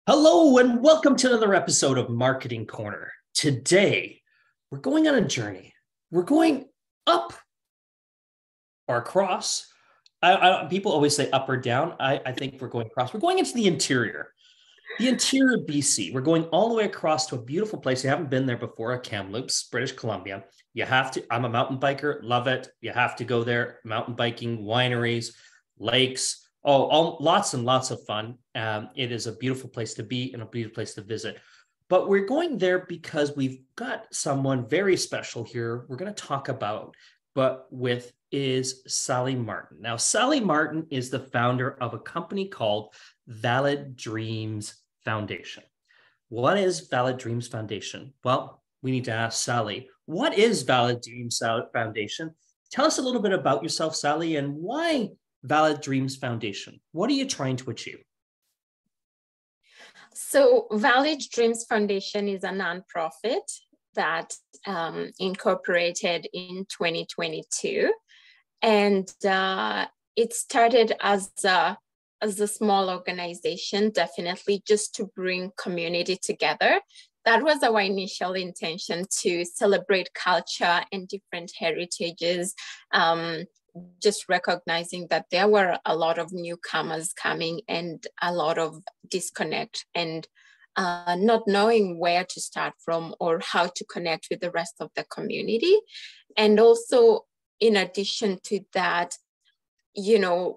Hello, and welcome to another episode of Marketing Corner. Today, we're going on a journey. We're going up or across. People always say up or down. I think we're going across. We're going into the interior BC. We're going all the way across to a beautiful place. You haven't been there before, Kamloops, British Columbia. You have to. I'm a mountain biker, love it. You have to go there. Mountain biking, wineries, lakes. Lots and lots of fun. It is a beautiful place to be and a beautiful place to visit. But we're going there because we've got someone very special here. We're going to talk about, but with is Sally Martin. Now, Sally Martin is the founder of a company called Valid Dreams Foundation. What is Valid Dreams Foundation? Well, we need to ask Sally. What is Valid Dreams Foundation? Tell us a little bit about yourself, Sally, and why Valid Dreams Foundation. What are you trying to achieve? So Valid Dreams Foundation is a nonprofit that incorporated in 2022. And it started as a small organization, definitely just to bring community together. That was our initial intention, to celebrate culture and different heritages, just recognizing that there were a lot of newcomers coming and a lot of disconnect and not knowing where to start from or how to connect with the rest of the community. And also, in addition to that,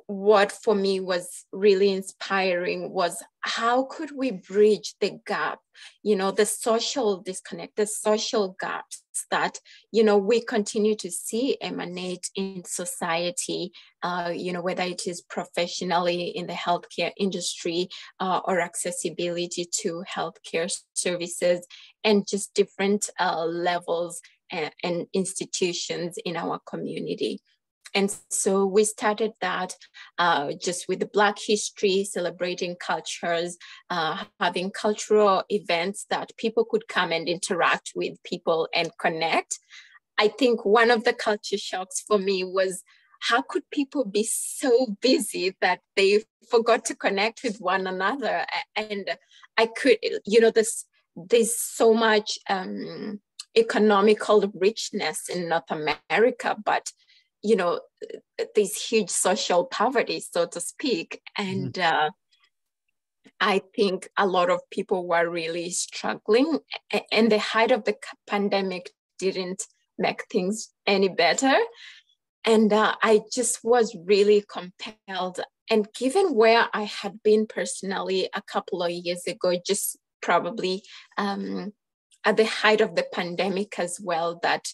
what for me was really inspiring was how could we bridge the gap, the social disconnect, the social gaps that, we continue to see emanate in society, whether it is professionally in the healthcare industry or accessibility to healthcare services and just different levels and institutions in our community. And so we started that just with the Black history, celebrating cultures, having cultural events that people could come and interact with people and connect. I think one of the culture shocks for me was how could people be so busy that they forgot to connect with one another? And I could, there's so much economical richness in North America, but this huge social poverty, so to speak. And I think a lot of people were really struggling, and the height of the pandemic didn't make things any better. And I just was really compelled. And given where I had been personally a couple of years ago, just probably at the height of the pandemic as well, that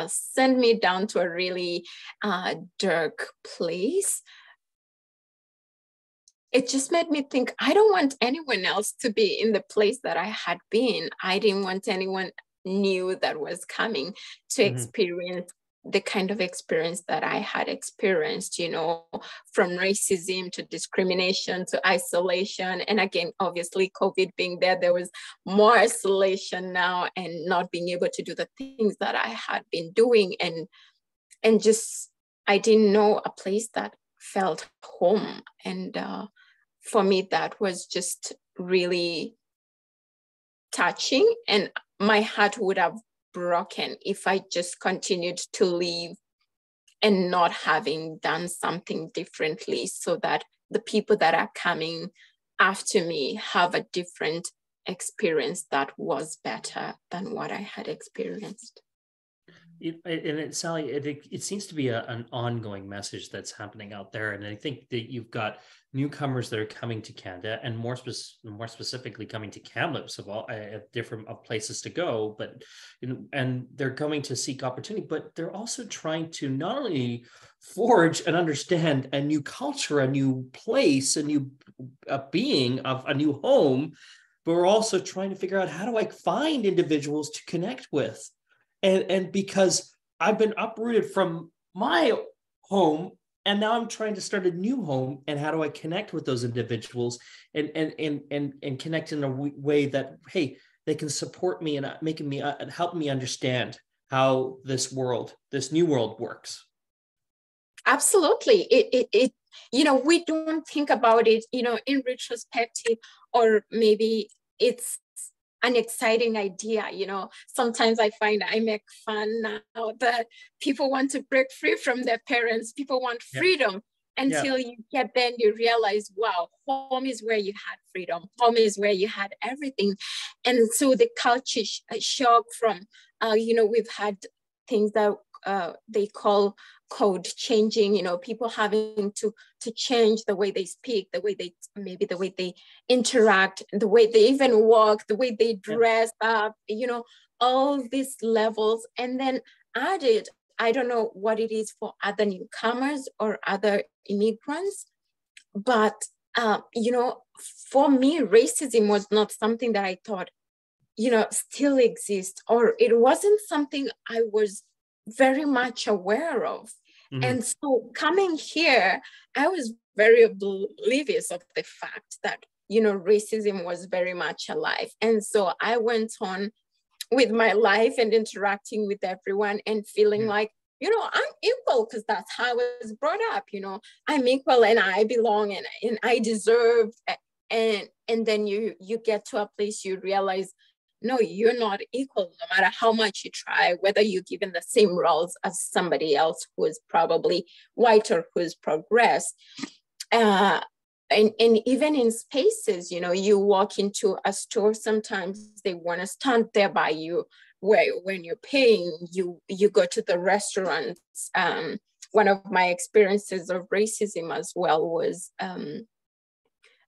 sent me down to a really dark place. It just made me think, I don't want anyone else to be in the place that I had been. I didn't want anyone new that was coming to experience the kind of experience that I had experienced, from racism to discrimination to isolation. And again, obviously, COVID being there was more isolation now and not being able to do the things that I had been doing. And just, I didn't know a place that felt home. And for me, that was just really touching. And my heart would have broken if I just continued to live and not having done something differently, so that the people that are coming after me have a different experience that was better than what I had experienced. Sally, it seems to be an ongoing message that's happening out there. And I think that you've got newcomers that are coming to Canada, and more specifically coming to Kamloops of all different places to go, and they're coming to seek opportunity, but they're also trying to not only forge and understand a new culture, a new place, a new being of a new home, but we're also trying to figure out, how do I find individuals to connect with? And because I've been uprooted from my home, and now I'm trying to start a new home, and how do I connect with those individuals and connect in a way that, hey, they can support me and making me help me understand how this new world works. Absolutely. we don't think about it, in retrospective, or maybe it's an exciting idea. Sometimes I find I make fun now that people want to break free from their parents. People want freedom. Until you get there and you realize, wow, home is where you had freedom. Home is where you had everything. And so the culture shock from, we've had things that they call code changing, people having to change the way they speak, the way they interact, the way they even walk, the way they dress up, all these levels. And then added, I don't know what it is for other newcomers or other immigrants, but for me, racism was not something that I thought, still exists, or it wasn't something I was very much aware of. Mm-hmm. And so coming here, I was very oblivious of the fact that, racism was very much alive. And so I went on with my life and interacting with everyone and feeling like, I'm equal because that's how I was brought up. I'm equal and I belong and I deserve. And then you get to a place you realize, no, you're not equal, no matter how much you try, whether you're given the same roles as somebody else who is probably white or who's progressed. And even in spaces, you walk into a store, sometimes they want to stand there by you, where when you're paying, you go to the restaurants. One of my experiences of racism as well was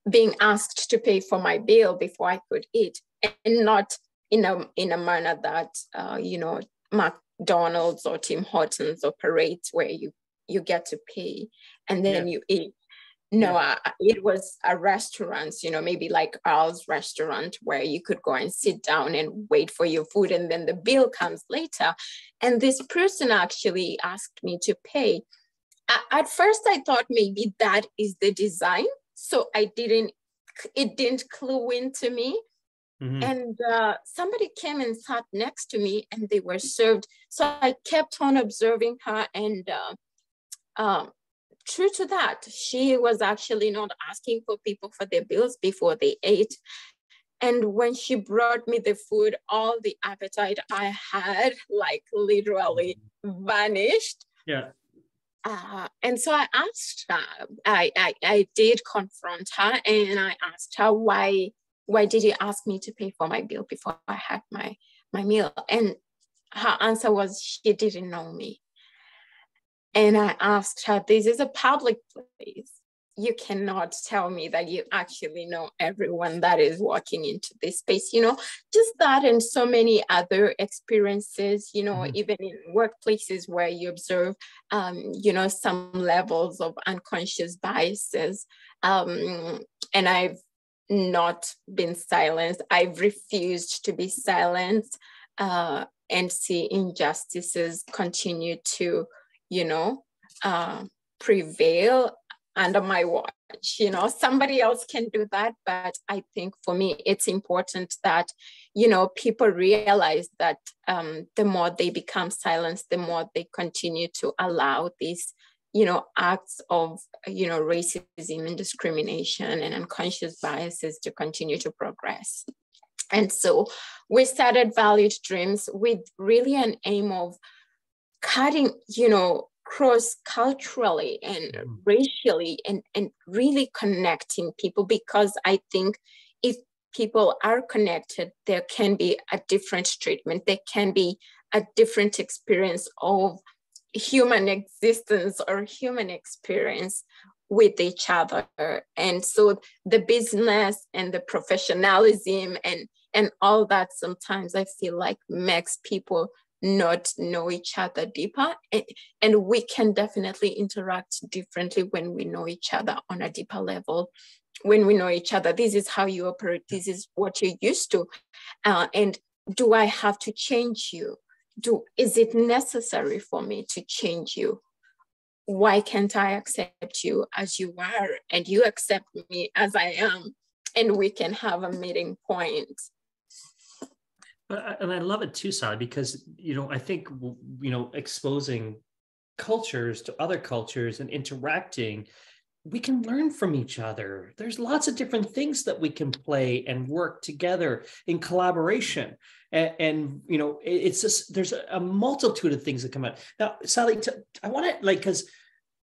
being asked to pay for my bill before I could eat, and not in a manner that McDonald's or Tim Hortons operates, where you get to pay and then you eat. No, it was a restaurant, maybe like Earl's restaurant, where you could go and sit down and wait for your food, and then the bill comes later. And this person actually asked me to pay. At first, I thought maybe that is the design, so it didn't clue into me. Mm-hmm. And somebody came and sat next to me, and they were served. So I kept on observing her, and true to that, she was actually not asking for people for their bills before they ate. And when she brought me the food, all the appetite I had, like, literally vanished. Yeah. And so I asked her, I did confront her, and I asked her, why did you ask me to pay for my bill before I had my meal? And her answer was, she didn't know me. And I asked her, this is a public place. You cannot tell me that you actually know everyone that is walking into this space, just that, and so many other experiences, mm-hmm. even in workplaces where you observe, some levels of unconscious biases. And I've not been silenced. I've refused to be silenced and see injustices continue to prevail under my watch. Somebody else can do that, but I think for me, it's important that, people realize that the more they become silenced, the more they continue to allow these, acts of, racism and discrimination and unconscious biases to continue to progress. And so we started Valued Dreams with really an aim of cutting, cross-culturally and racially, and really connecting people, because I think if people are connected, there can be a different treatment, there can be a different experience of human existence or human experience with each other. And so the business and the professionalism and all that, sometimes I feel like makes people not know each other deeper, and we can definitely interact differently when we know each other on a deeper level. When we know each other, this is how you operate, this is what you're used to, and do I have to change you? Is it necessary for me to change you? Why can't I accept you as you are, and you accept me as I am, and we can have a meeting point? And I love it too, Sally, because, I think, exposing cultures to other cultures and interacting we can learn from each other. There's lots of different things that we can play and work together in collaboration. And you know, it's just, there's a multitude of things that come out. Now, Sally, I want to like, because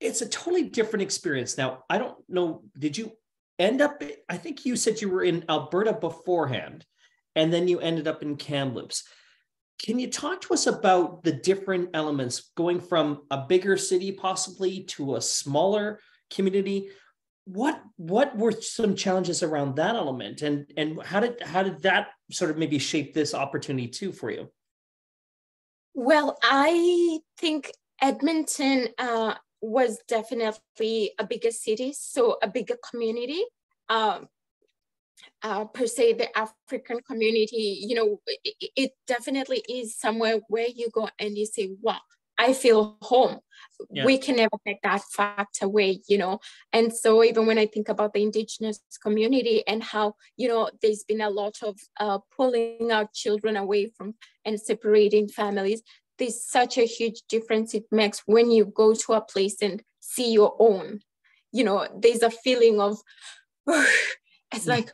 it's a totally different experience. Now, I don't know, did you end up, I think you said you were in Alberta beforehand, and then you ended up in Kamloops. Can you talk to us about the different elements going from a bigger city possibly to a smaller community? What were some challenges around that element, and how did that sort of maybe shape this opportunity too for you? Well, I think Edmonton was definitely a bigger city, so a bigger community. Per se, the African community, you know, it definitely is somewhere where you go and you say, wow, I feel home. Yeah. We can never take that fact away, you know. And so even when I think about the Indigenous community and how, you know, there's been a lot of pulling out children away from and separating families, there's such a huge difference it makes when you go to a place and see your own. You know, there's a feeling of, it's like,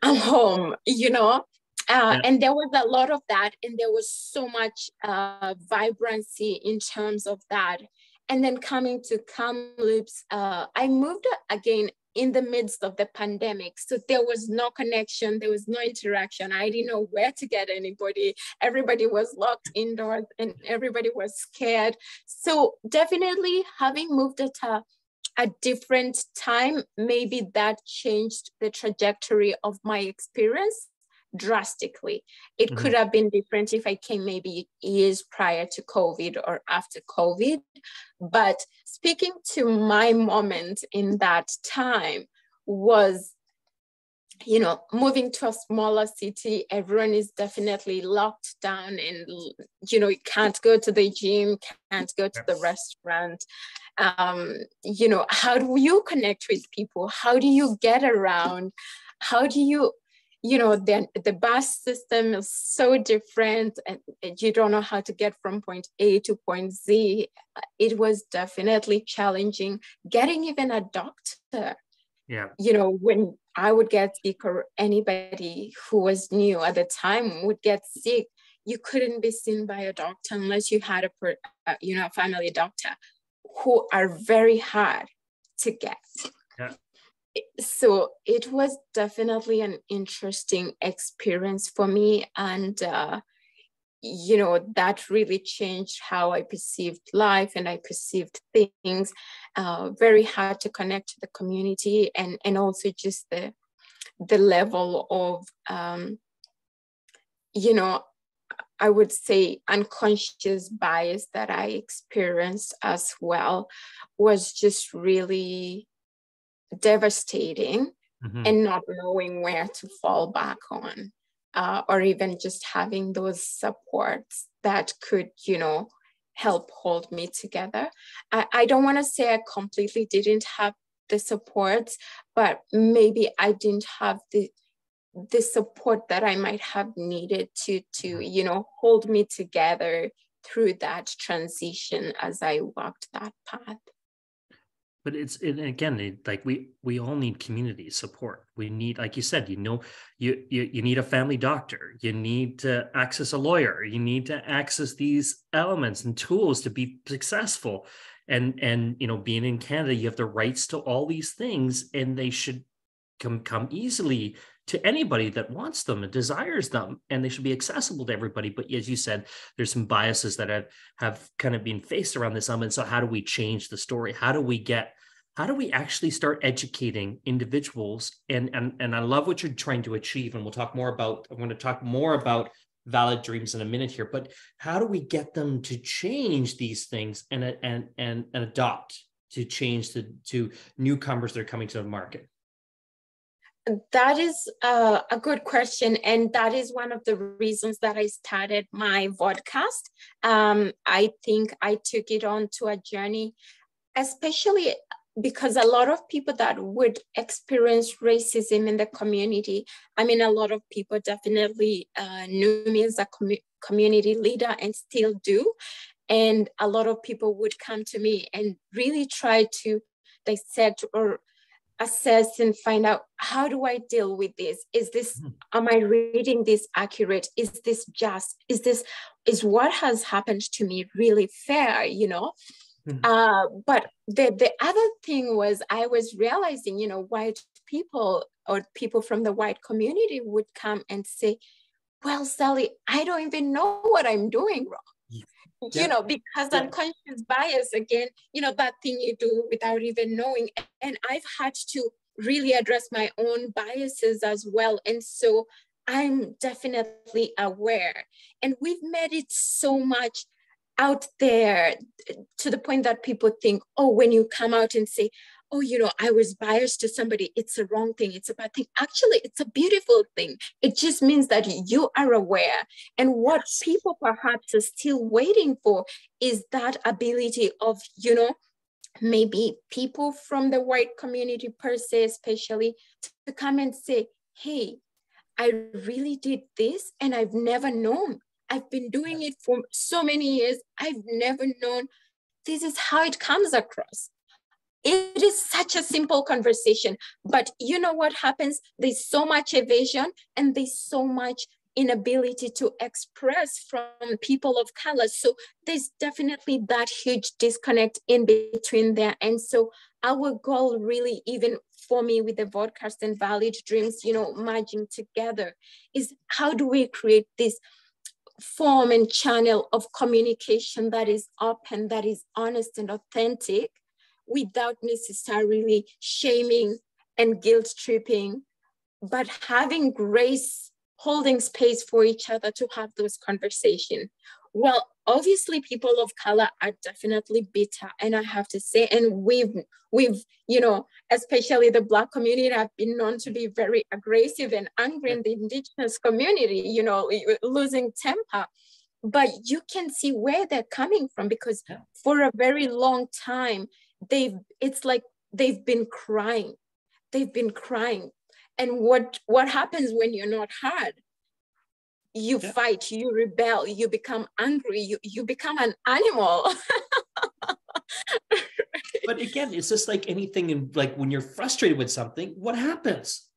I'm home, you know. And there was a lot of that, and there was so much vibrancy in terms of that. And then coming to Kamloops, I moved again in the midst of the pandemic. So there was no connection, there was no interaction. I didn't know where to get anybody. Everybody was locked indoors and everybody was scared. So definitely having moved at a different time, maybe that changed the trajectory of my experience drastically. It could have been different if I came maybe years prior to COVID or after COVID. But speaking to my moment in that time was, you know, moving to a smaller city, everyone is definitely locked down and, you know, you can't go to the gym, can't go to the restaurant. You know, how do you connect with people? How do you get around? How do you, you know, then the bus system is so different and you don't know how to get from point A to point Z. It was definitely challenging getting even a doctor. Yeah. You know, when I would get sick or anybody who was new at the time would get sick, you couldn't be seen by a doctor unless you had a family doctor, who are very hard to get. Yeah. So it was definitely an interesting experience for me. And, you know, that really changed how I perceived life and I perceived things. Very hard to connect to the community and also just the level of, you know, I would say unconscious bias that I experienced as well was just really devastating, and not knowing where to fall back on, or even just having those supports that could, you know, help hold me together. I don't want to say I completely didn't have the supports, but maybe I didn't have the support that I might have needed to you know, hold me together through that transition as I walked that path. But like we all need community support. We need, like you said, you know, you need a family doctor. You need to access a lawyer. You need to access these elements and tools to be successful. And you know, being in Canada, you have the rights to all these things, and they should come easily to anybody that wants them and desires them, and they should be accessible to everybody. But as you said, there's some biases that have kind of been faced around this element. So how do we change the story? How do we actually start educating individuals? And I love what you're trying to achieve. And I want to talk more about Valid Dreams in a minute here, but how do we get them to change these things and adopt to change to newcomers that are coming to the market? That is a good question. And that is one of the reasons that I started my vodcast. I think I took it on to a journey, especially because a lot of people that would experience racism in the community, I mean, a lot of people definitely knew me as a community leader and still do. And a lot of people would come to me and really try to dissect or assess and find out, how do I deal with this? Am I reading this accurate? Is this just, is what has happened to me really fair, you know? But the other thing was, I was realizing, you know, white people or people from the white community would come and say, well, Sally, I don't even know what I'm doing wrong. You know, because unconscious bias, again, you know, that thing you do without even knowing. And I've had to really address my own biases as well. And so I'm definitely aware. And we've made it so much out there to the point that people think, oh, when you come out and say, oh, you know, I was biased to somebody, it's a wrong thing, it's a bad thing. Actually, it's a beautiful thing. It just means that you are aware. And what people perhaps are still waiting for is that ability of, you know, maybe people from the white community per se, especially, to come and say, hey, I really did this and I've never known. I've been doing it for so many years. I've never known. This is how it comes across. It is such a simple conversation, but you know what happens? There's so much evasion and there's so much inability to express from people of color. So there's definitely that huge disconnect in between there. And so our goal really, even for me with the Vodcast and Valid Dreams, you know, merging together, is how do we create this form and channel of communication that is open, that is honest and authentic, without necessarily shaming and guilt tripping, but having grace, holding space for each other to have those conversations. Well, obviously people of color are definitely bitter, and I have to say, and we've, you know, especially the Black community have been known to be very aggressive and angry in the Indigenous community, you know, losing temper. But you can see where they're coming from, because for a very long time, it's like they've been crying. They've been crying. And what happens when you're not heard? You fight, you rebel, you become angry, you become an animal. But again, it's just like anything, in like when you're frustrated with something, what happens?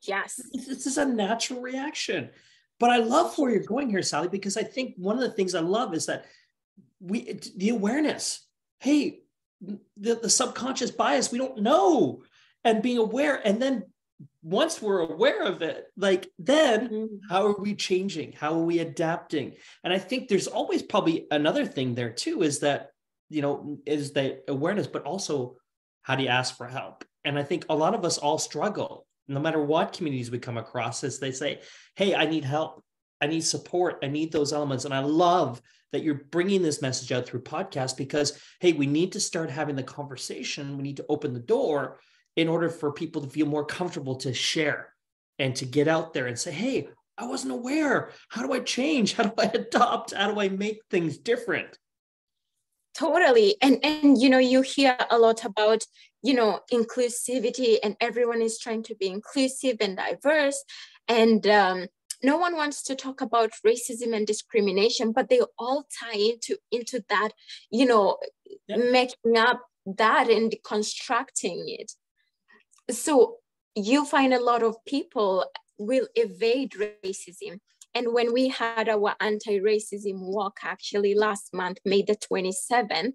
Yes. This is a natural reaction. But I love where you're going here, Sally, because I think one of the things I love is that the awareness. Hey, the subconscious bias, we don't know, and being aware. And then once we're aware of it, like, then how are we changing? How are we adapting? And I think there's always probably another thing there too, is that, you know, is the awareness, but also how do you ask for help? And I think a lot of us all struggle, no matter what communities we come across, as they say, hey, I need help. I need support. I need those elements. And I love that you're bringing this message out through podcast, because, hey, we need to start having the conversation. We need to open the door in order for people to feel more comfortable to share and to get out there and say, hey, I wasn't aware. How do I change? How do I adopt? How do I make things different? Totally. And you know, you hear a lot about, you know, inclusivity, and everyone is trying to be inclusive and diverse. And no one wants to talk about racism and discrimination, but they all tie into that, you know, making up that and constructing it. So you find a lot of people will evade racism. And when we had our anti-racism walk, actually last month, May the 27th,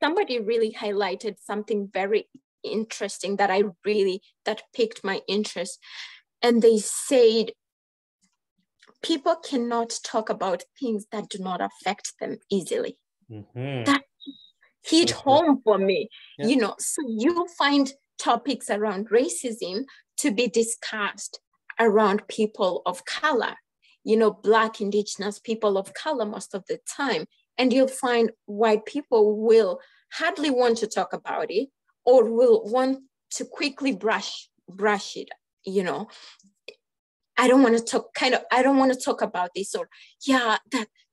somebody really highlighted something very interesting that that piqued my interest. And they said, people cannot talk about things that do not affect them easily. That hit home for me, you know. So you find topics around racism to be discussed around people of color, you know, Black, Indigenous people of color most of the time. And you'll find white people will hardly want to talk about it, or will want to quickly brush it, you know. I don't want to talk about this, or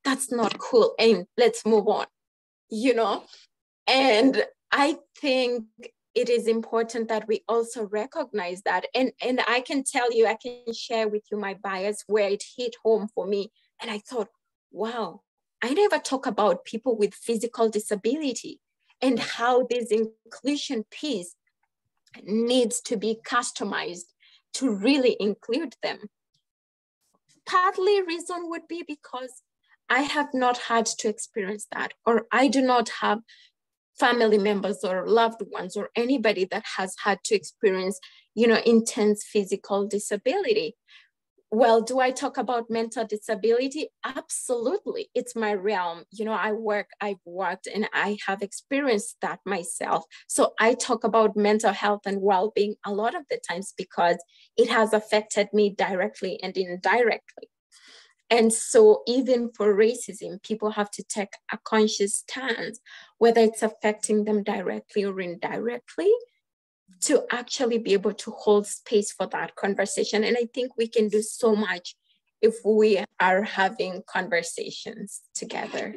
that's not cool, and let's move on, you know. And I think it is important that we also recognize that. And I can tell you, I can share with you my bias where it hit home for me. And I thought, wow, I never talk about people with physical disability. and how this inclusion piece needs to be customized to really include them. Partly reason would be because I have not had to experience that, or I do not have family members or loved ones or anybody that has had to experience, intense physical disability. Well, do I talk about mental disability? Absolutely. It's my realm. I've worked, and I have experienced that myself. So I talk about mental health and well-being a lot of the times because it has affected me directly and indirectly. And so even for racism, people have to take a conscious stance, whether it's affecting them directly or indirectly, to actually be able to hold space for that conversation. And I think we can do so much if we are having conversations together.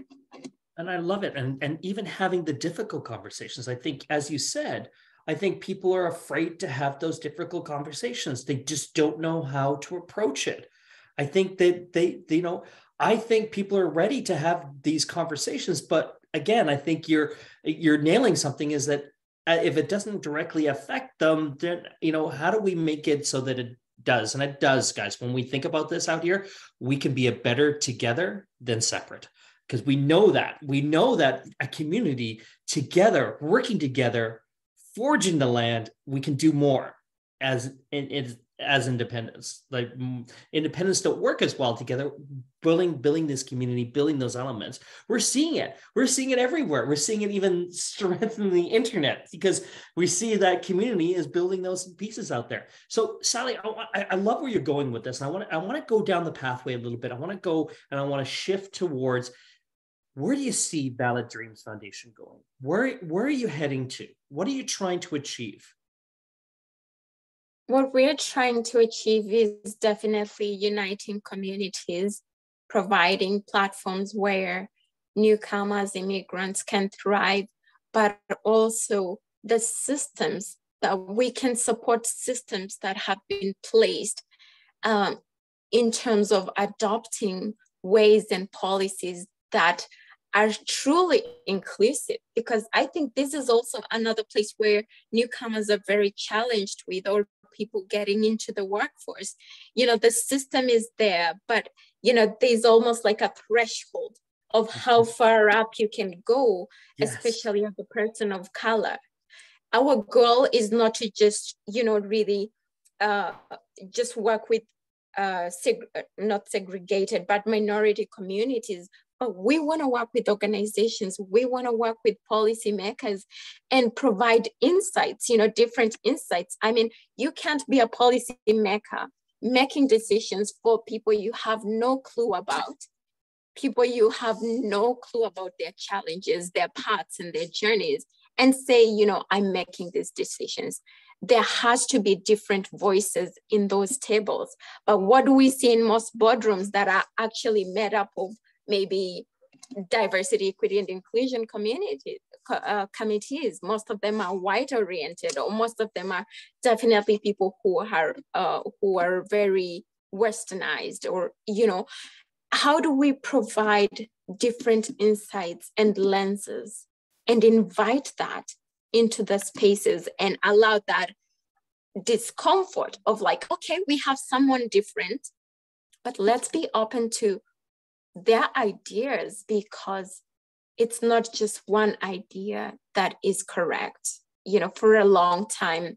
And I love it. And even having the difficult conversations, I think, as you said, I think people are afraid to have those difficult conversations. They just don't know how to approach it. I think that I think people are ready to have these conversations. But again, I think you're nailing something, is that if it doesn't directly affect them, then, how do we make it so that it does? And it does, guys. When we think about this out here, we can be a better together than separate, because we know that a community together, working together, forging the land, we can do more as independents. Like, independents don't work as well together, building this community, building those elements. We're seeing it everywhere. We're seeing it even strengthen the internet, because we see that community is building those pieces out there. So Sally, I love where you're going with this, and I want to go down the pathway a little bit. I want to shift towards, where do you see Valid Dreams Foundation going? Where are you heading to? What are you trying to achieve? What we're trying to achieve is definitely uniting communities, providing platforms where newcomers, immigrants can thrive, but also the systems that we can support, systems that have been placed in terms of adopting ways and policies that are truly inclusive. Because I think this is also another place where newcomers are very challenged with, or people getting into the workforce. The system is there, but there's almost like a threshold of how far up you can go, yes, especially as a person of color. Our goal is not to just really just work with not segregated but minority communities. We want to work with organizations. We want to work with policymakers and provide insights, different insights. I mean, you can't be a policymaker making decisions for people you have no clue about, people you have no clue about their challenges, their paths and their journeys, and say, I'm making these decisions. There has to be different voices in those tables. But what do we see in most boardrooms that are actually made up of maybe diversity, equity, and inclusion communities, committees? Most of them are white oriented, or most of them are definitely people who are very westernized, or how do we provide different insights and lenses and invite that into the spaces and allow that discomfort of like, okay, we have someone different, but let's be open to their ideas, because it's not just one idea that is correct. For a long time,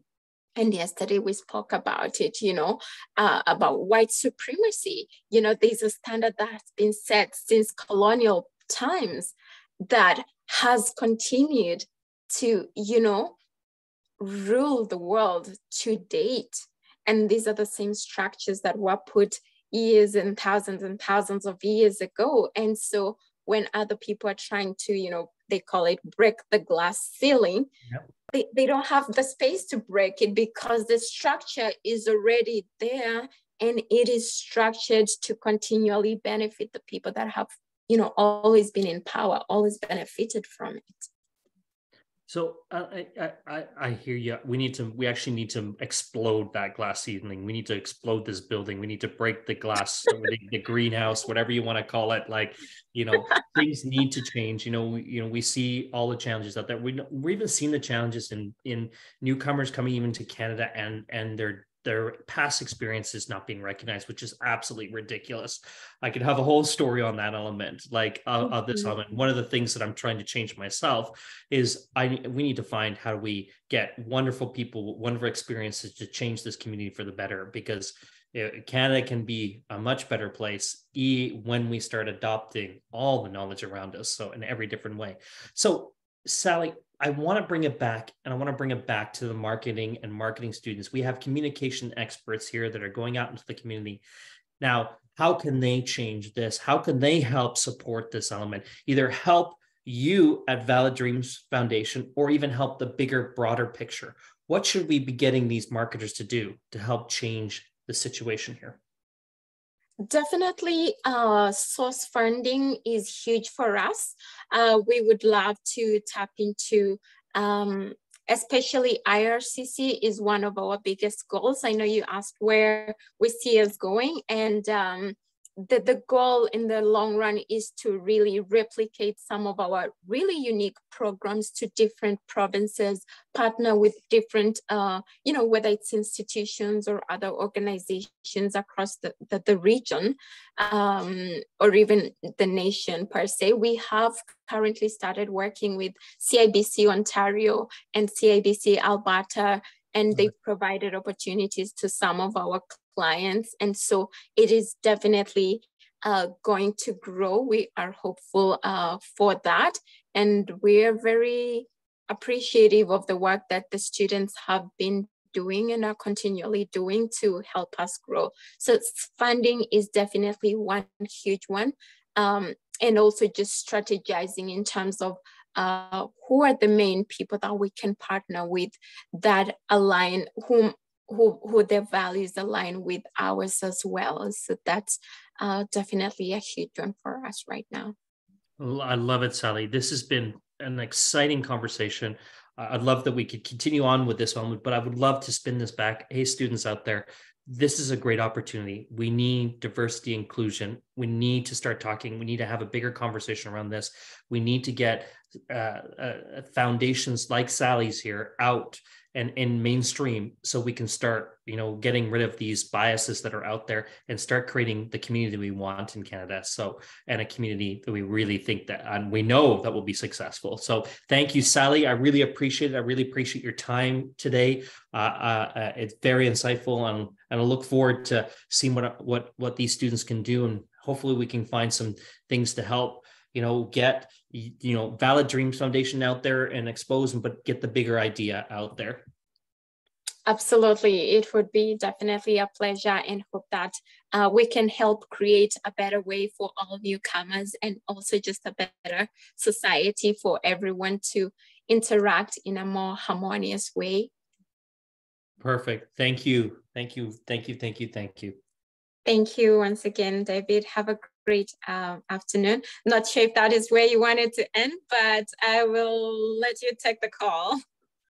and yesterday we spoke about it, about white supremacy. There's a standard that has been set since colonial times that has continued to, rule the world to date. And these are the same structures that were put years and thousands of years ago. And so when other people are trying to, they call it break the glass ceiling, yep, they don't have the space to break it, because the structure is already there, and it is structured to continually benefit the people that have, always been in power, always benefited from it. So I hear you. We actually need to explode that glass ceiling. We need to explode this building. We need to break the glass, the greenhouse, whatever you want to call it. Like, things need to change. We see all the challenges out there. We're even seeing the challenges in newcomers coming even to Canada and their past experiences not being recognized, which is absolutely ridiculous. I could have a whole story on that element, like of this element. One of the things that I'm trying to change myself is we need to find how do we get wonderful people, wonderful experiences to change this community for the better, because Canada can be a much better place when we start adopting all the knowledge around us. So in every different way. So Sally, I want to bring it back, and I want to bring it back to the marketing and marketing students. We have communication experts here that are going out into the community. Now, how can they change this? How can they help support this element? Either help you at Valid Dreams Foundation or even help the bigger, broader picture. What should we be getting these marketers to do to help change the situation here? Definitely, source funding is huge for us. We would love to tap into, especially IRCC is one of our biggest goals. I know you asked where we see us going, and the goal in the long run is to really replicate some of our really unique programs to different provinces, partner with different, whether it's institutions or other organizations across the region, or even the nation per se. We have currently started working with CIBC Ontario and CIBC Alberta, and they've provided opportunities to some of our clients. And so it is definitely going to grow. We are hopeful for that. And we're very appreciative of the work that the students have been doing and are continually doing to help us grow. So funding is definitely one huge one. And also just strategizing in terms of who are the main people that we can partner with that align, who their values align with ours as well. So that's definitely a huge one for us right now. I love it, Sally. This has been an exciting conversation. I'd love that we could continue on with this moment, but I would love to spin this back. Hey, students out there, this is a great opportunity. We need diversity, inclusion. We need to start talking. We need to have a bigger conversation around this. We need to get foundations like Sally's here out and in mainstream, so we can start, getting rid of these biases that are out there and start creating the community we want in Canada. So, and a community that we really think that, and we know that will be successful. So thank you, Sally. I really appreciate it. I really appreciate your time today. It's very insightful, and I look forward to seeing what these students can do. And hopefully we can find some things to help, get, Valid Dreams Foundation out there and expose them, but get the bigger idea out there. Absolutely. It would be definitely a pleasure, and hope that we can help create a better way for all newcomers, and also just a better society for everyone to interact in a more harmonious way. Perfect. Thank you. Thank you. Thank you. Thank you. Thank you. Thank you once again, David. Have a great afternoon. Not sure if that is where you wanted to end, but I will let you take the call.